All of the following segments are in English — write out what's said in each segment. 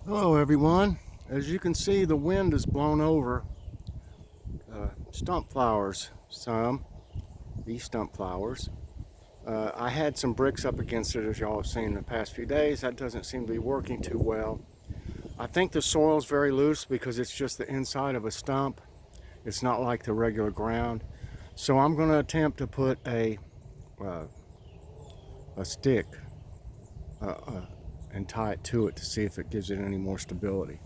Hello everyone. As you can see, the wind has blown over Stumpflowers these Stumpflowers. I had some bricks up against it, as y'all have seen in the past few days. That doesn't seem to be working too well. I think the soil is very loose because it's just the inside of a stump. It's not like the regular ground. So I'm going to attempt to put uh, a stick and tie it to it to see if it gives it any more stability.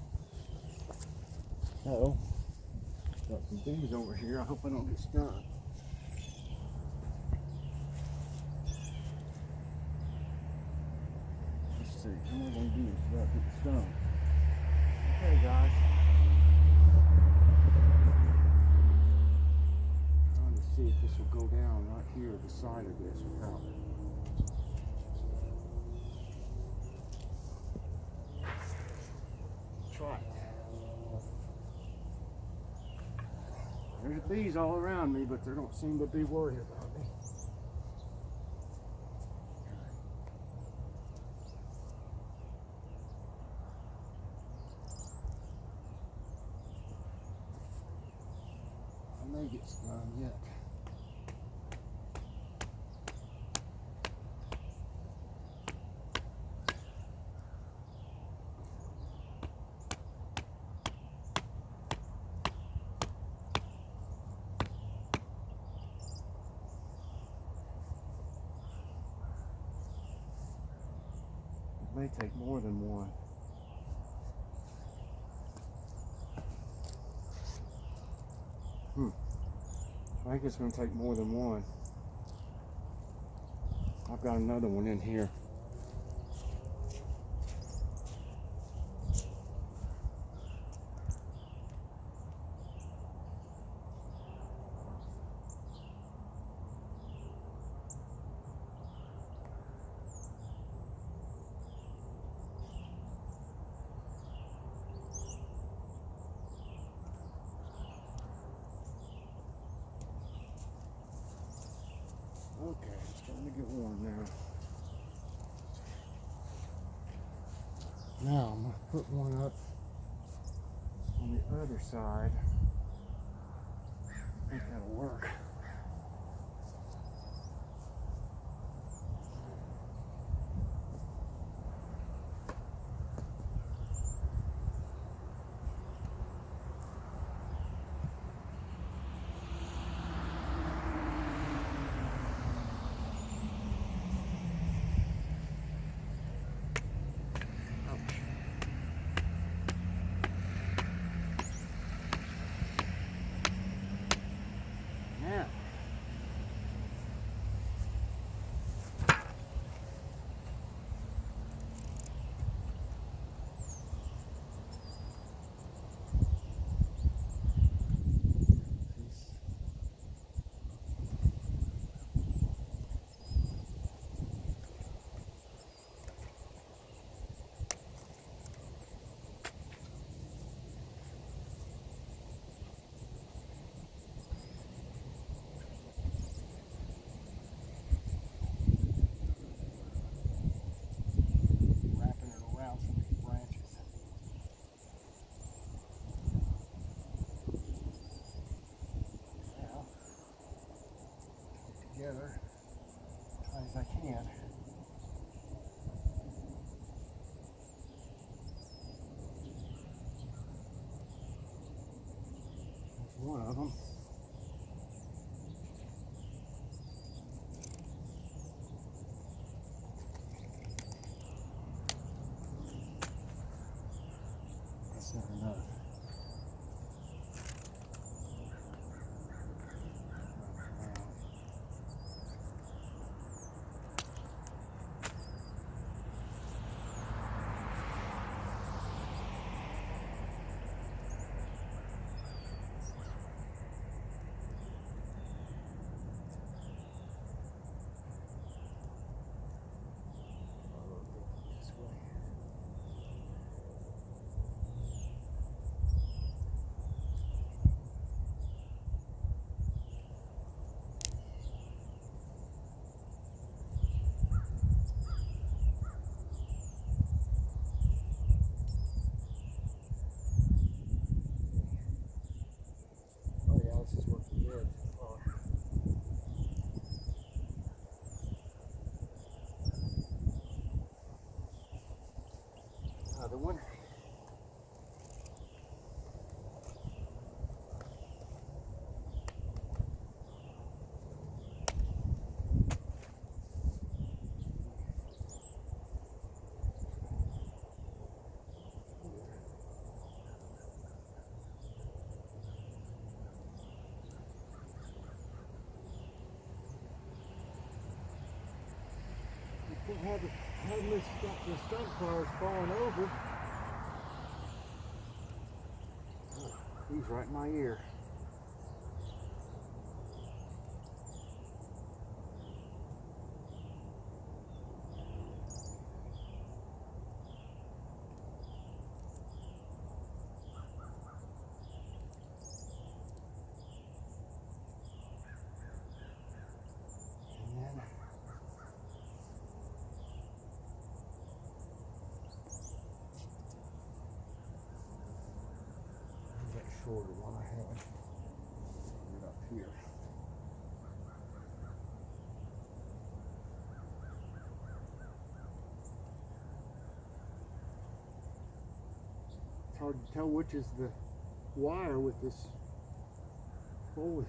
Uh-oh. Got some bees over here. I hope I don't get stung. Let's see. What am I going to do without getting stung? Okay, guys. Trying to see if this will go down right here, the side of this, without try it. There's bees all around me, but they don't seem to be worried about me. I may get stung yet. It may take more than one. I think it's going to take more than one. I've got another one in here. Okay, it's starting to get warm now. Now I'm going to put one up on the other side. I think that'll work. Now, wrapping it around some of these branches. Now, get together as tight as I can. There's one of them. That's not enough. another one. Had the Stumpflowers falling over. Oh, he's right in my ear. Shorter one I had right up here. It's hard to tell which is the wire with this foliage.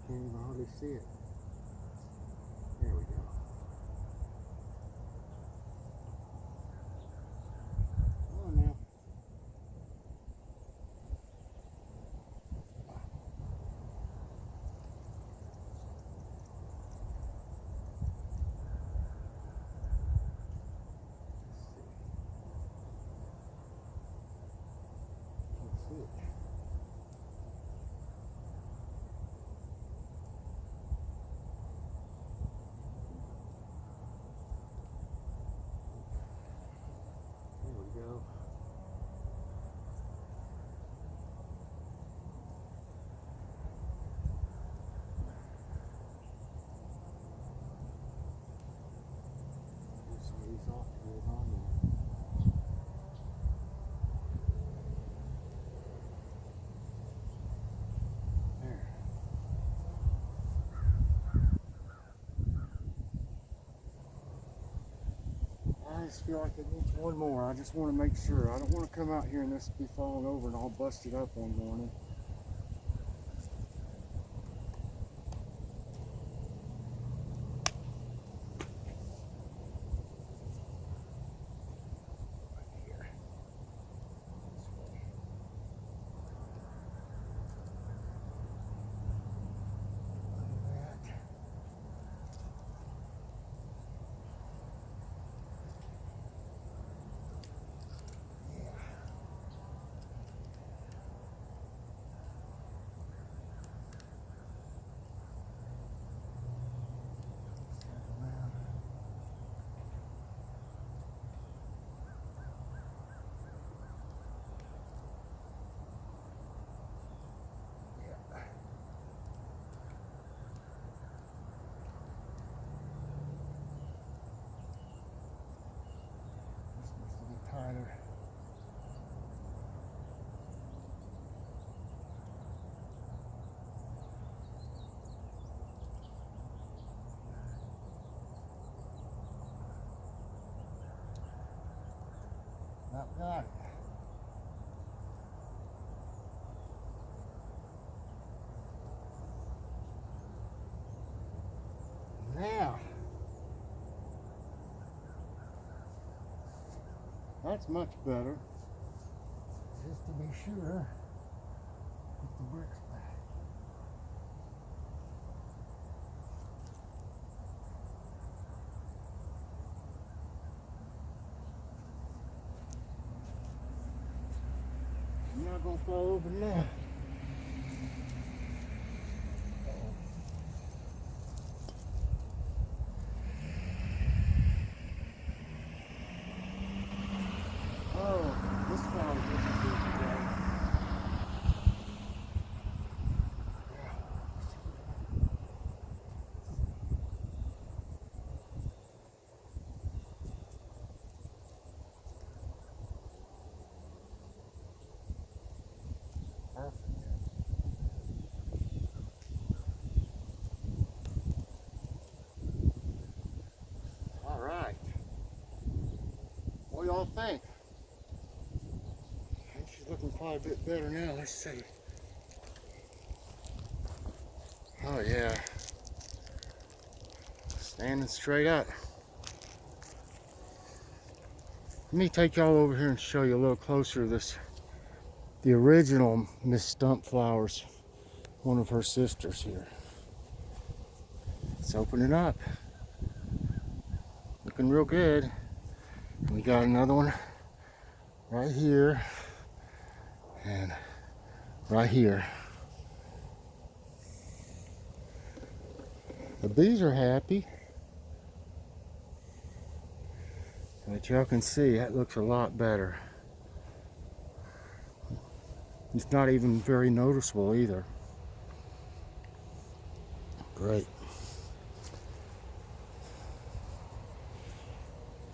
Can't even hardly see it. There we go. Come on now. Go. Some of these off to get on there. There. I just feel like it needs one more. I just want to make sure. I don't want to come out here and this be falling over and all busted up one morning. Tighter. Not got it. Now, that's much better. Just to be sure, put the bricks back. I'm not gonna fall over now. y'all think? I think she's looking quite a bit better now. Let's see. Oh yeah. Standing straight up. Let me take y'all over here and show you a little closer this. The original Miss Stumpflowers, one of her sisters here. It's opening up. Looking real good. We got another one right here and right here. The bees are happy. But y'all can see that looks a lot better. It's not even very noticeable either. Great.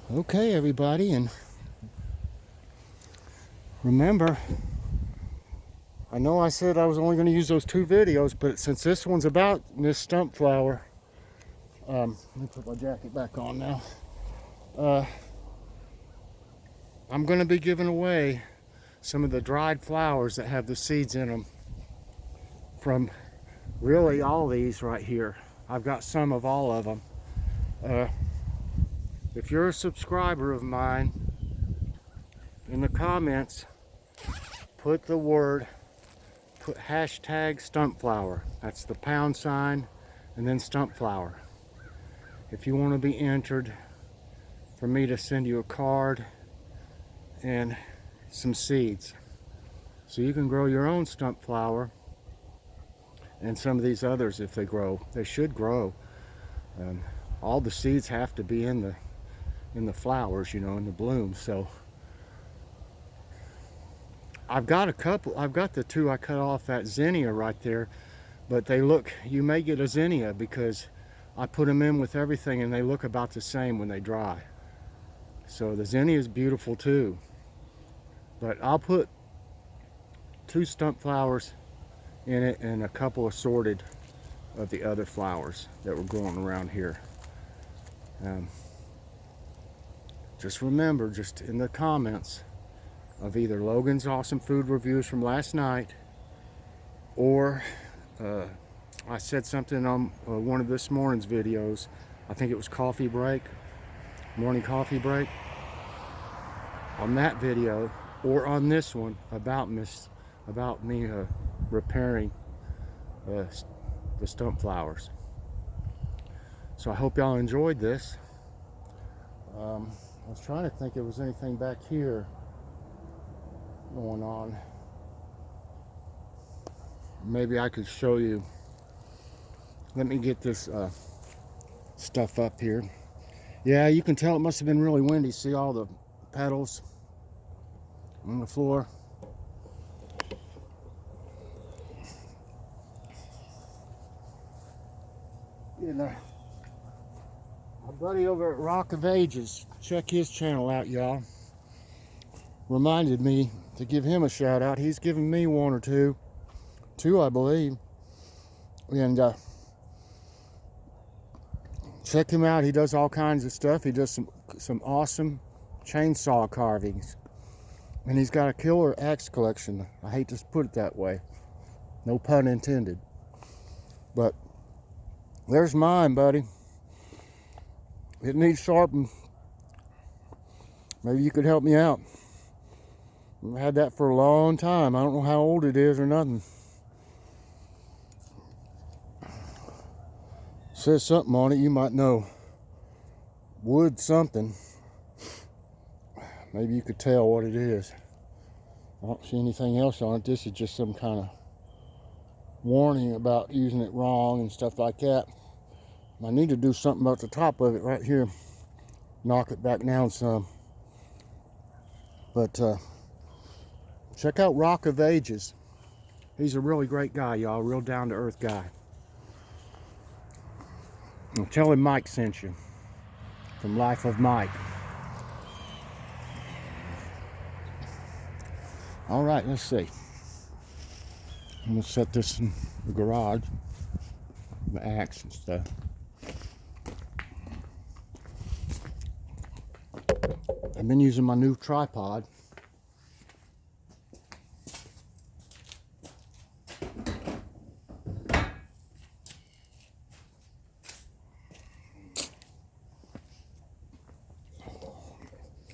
Okay, everybody, and remember, I know I said I was only going to use those 2 videos, but since this one's about Miss Stumpflower, let me put my jacket back on now. I'm going to be giving away some of the dried flowers that have the seeds in them from really all these right here. I've got some of all of them. If you're a subscriber of mine, in the comments, put hashtag Stumpflower. That's the # and then Stumpflower. If you want to be entered for me to send you a card and some seeds, so you can grow your own Stumpflower and some of these others if they grow. They should grow. All the seeds have to be in the flowers, you know, in the blooms. So I've got a couple. I've got the 2 I cut off that zinnia right there, but they look, you may get a zinnia because I put them in with everything and they look about the same when they dry. So the zinnia is beautiful too. But I'll put 2 Stumpflowers in it and a couple assorted of the other flowers that were growing around here. Just remember, just in the comments of either Logan's awesome food reviews from last night, or I said something on one of this morning's videos. I think it was coffee break, morning coffee break. On that video, or on this one about me repairing the Stumpflowers. So I hope y'all enjoyed this. I was trying to think if there was anything back here going on. Maybe I could show you. Let me get this stuff up here. Yeah, you can tell it must have been really windy. See all the petals on the floor? You know, my buddy over at Rock of Ages, check his channel out, y'all. Reminded me to give him a shout out. He's given me 1 or 2, I believe. And check him out. He does all kinds of stuff. He does some awesome chainsaw carvings, and he's got a killer axe collection. I hate to put it that way, no pun intended, but there's mine, buddy. It needs sharpened. Maybe you could help me out. I've had that for a long time. I don't know how old it is or nothing. Says something on it, you might know. Wood something. Maybe you could tell what it is. I don't see anything else on it. This is just some kind of warning about using it wrong and stuff like that. I need to do something about the top of it right here. Knock it back down some. But check out Rock of Ages. He's a really great guy, y'all. Real down-to-earth guy. And tell him Mike sent you. From Life of Mike. All right, let's see. I'm gonna set this in the garage, the axe and stuff. I've been using my new tripod.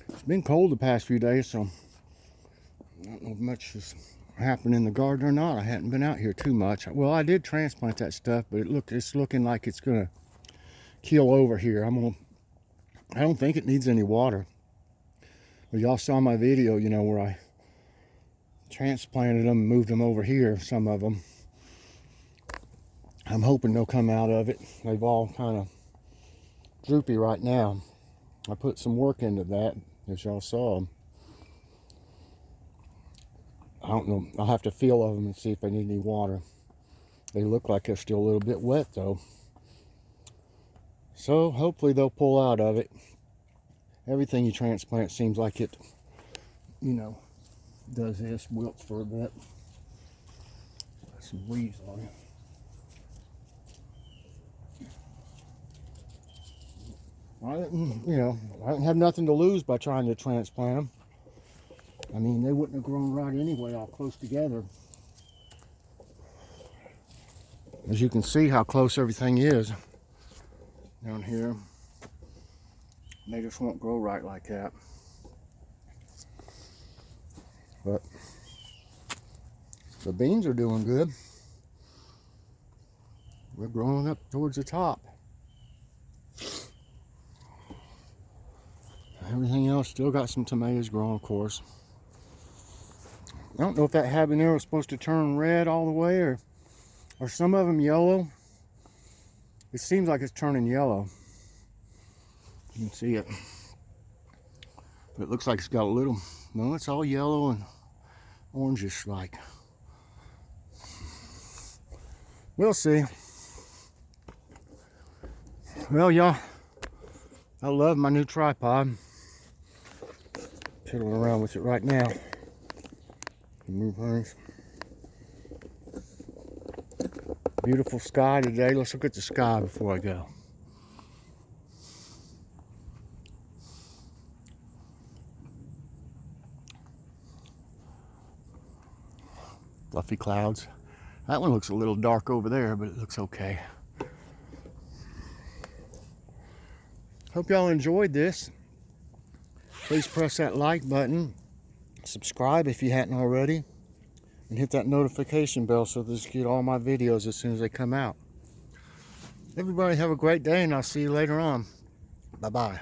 It's been cold the past few days, so I don't know if much has happened in the garden or not. I hadn't been out here too much. Well, I did transplant that stuff, but it's looking like it's gonna keel over here. I don't think it needs any water. But y'all saw my video, you know, where I transplanted them and moved them over here, some of them. I'm hoping they'll come out of it. They've all kind of droopy right now. I put some work into that, as y'all saw. I don't know, I'll have to feel of them and see if they need any water. They look like they're still a little bit wet though. So hopefully they'll pull out of it. Everything you transplant seems like it, you know, does this, wilts for a bit. Got some leaves on it. I didn't have nothing to lose by trying to transplant them. I mean, they wouldn't have grown right anyway, all close together. As you can see how close everything is down here. They just won't grow right like that. But the beans are doing good. We're growing up towards the top. Everything else still got some tomatoes growing, of course. I don't know if that habanero is supposed to turn red all the way or some of them yellow. It seems like it's turning yellow. You can see it. But it looks like it's got a little, no, it's all yellow and orangish like. We'll see. Well, y'all, I love my new tripod. Fiddling around with it right now. Move things. Beautiful sky today. Let's look at the sky before I go. Fluffy clouds. That one looks a little dark over there, but it looks okay. Hope y'all enjoyed this. Please press that like button, subscribe if you hadn't already, and hit that notification bell so that you get all my videos as soon as they come out. Everybody have a great day, and I'll see you later on. Bye-bye.